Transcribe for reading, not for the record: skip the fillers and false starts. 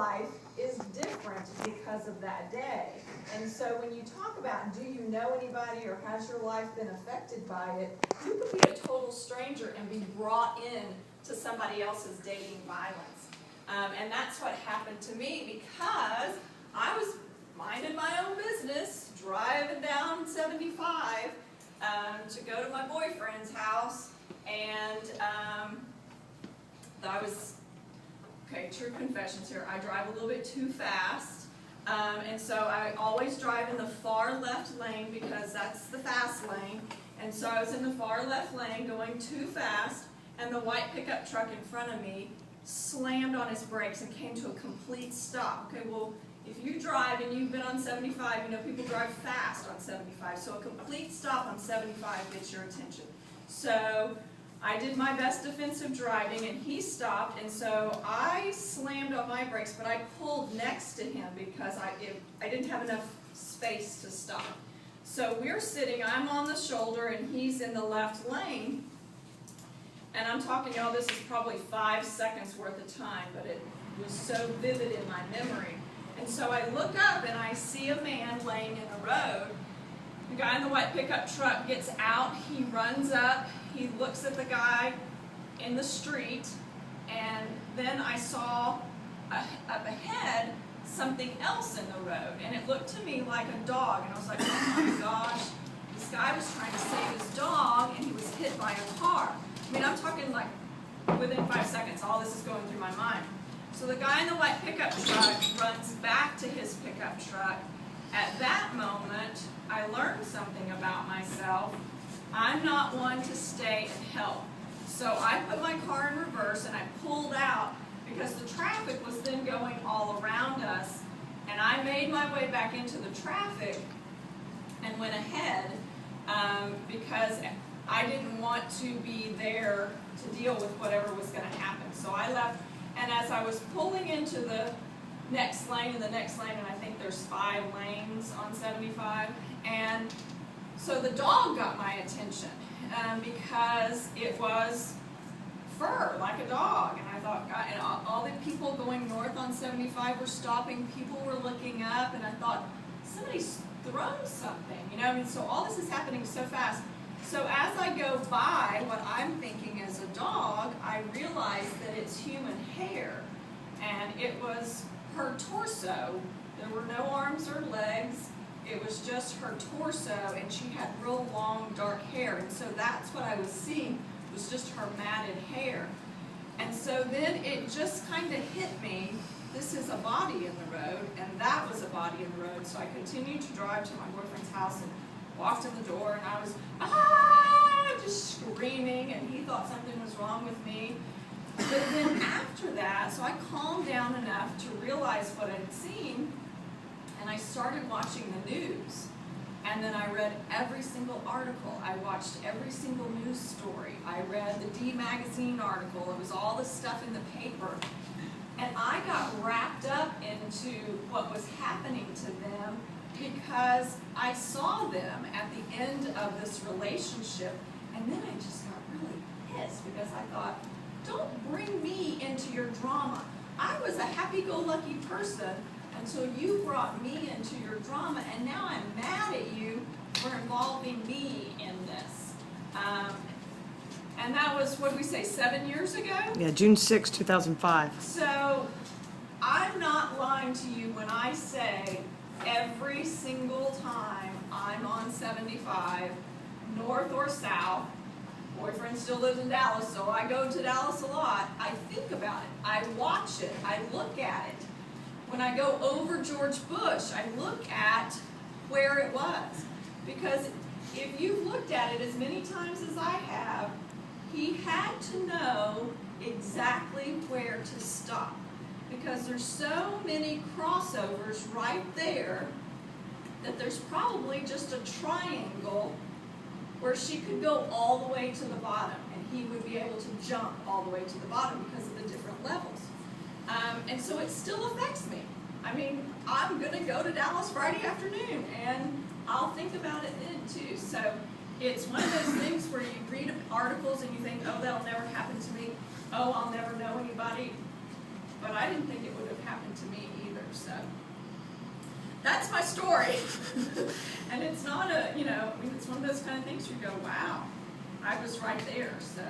life is different because of that day. And so when you talk about, do you know anybody or has your life been affected by it, you could be a total stranger and be brought in to somebody else's dating violence. And that's what happened to me, because I was minding my own business, driving down 75 to go to my boyfriend's house, and I was, okay, true confessions here, I drive a little bit too fast, and so I always drive in the far left lane because that's the fast lane, and so I was in the far left lane going too fast, and the white pickup truck in front of me slammed on his brakes and came to a complete stop. Okay, well, if you drive and you've been on 75, you know people drive fast on 75, so a complete stop on 75 gets your attention. So I did my best defensive driving, and he stopped, and so I slammed on my brakes, but I pulled next to him because I didn't have enough space to stop. So we're sitting, I'm on the shoulder, and he's in the left lane, and I'm talking, y'all, this is probably 5 seconds worth of time, but it was so vivid in my memory. And so I look up, and I see a man laying in the road. The guy in the white pickup truck gets out, he runs up, he looks at the guy in the street, and then I saw up ahead something else in the road, and it looked to me like a dog, and I was like, oh my gosh, this guy was trying to save his dog, and he was hit by a car. I mean, I'm talking like within 5 seconds, all this is going through my mind. So the guy in the white pickup truck runs back to his pickup truck. At that moment, I learned something about myself. I'm not one to stay and help. So I put my car in reverse and I pulled out because the traffic was then going all around us. And I made my way back into the traffic and went ahead because I didn't want to be there to deal with whatever was going to happen. So I left, and as I was pulling into the next lane and the next lane, and I think there's 5 lanes on 75, and so the dog got my attention because it was fur, like a dog, and I thought, God, and all the people going north on 75 were stopping, people were looking up, and I thought, somebody's thrown something, you know, I mean, so all this is happening so fast. So as I go by what I'm thinking is a dog, I realize that it's human hair, and it was her torso. There were no arms or legs. It was just her torso, and she had real long dark hair, and so that's what I was seeing, was just her matted hair. And so then it just kind of hit me, this is a body in the road, and that was a body in the road. So I continued to drive to my boyfriend's house and walked in the door, and I was just screaming, and he thought something was wrong with me. But then after that, so I calmed down enough to realize what I'd seen, and I started watching the news. And then I read every single article. I watched every single news story. I read the D Magazine article. It was all the stuff in the paper. And I got wrapped up into what was happening to them because I saw them at the end of this relationship, and then I just got really pissed because I thought, don't bring me into your drama. I was a happy-go-lucky person until you brought me into your drama, and now I'm mad at you for involving me in this. And that was, what did we say, 7 years ago? Yeah, June 6, 2005. So I'm not lying to you when I say every single time I'm on 75, north or south, boyfriend still lives in Dallas, so I go to Dallas a lot, I think about it, I watch it, I look at it. When I go over George Bush, I look at where it was. Because if you've looked at it as many times as I have, he had to know exactly where to stop. Because there's so many crossovers right there that there's probably just a triangle where she could go all the way to the bottom, and he would be able to jump all the way to the bottom because of the different levels. And so it still affects me. I mean, I'm going to go to Dallas Friday afternoon, and I'll think about it then too. So it's one of those things where you read articles and you think, oh, that'll never happen to me. Oh, I'll never know anybody. But I didn't think it would have happened to me that's my story. And it's not a, you know, I mean, it's one of those kind of things you go, wow, I was right there. So,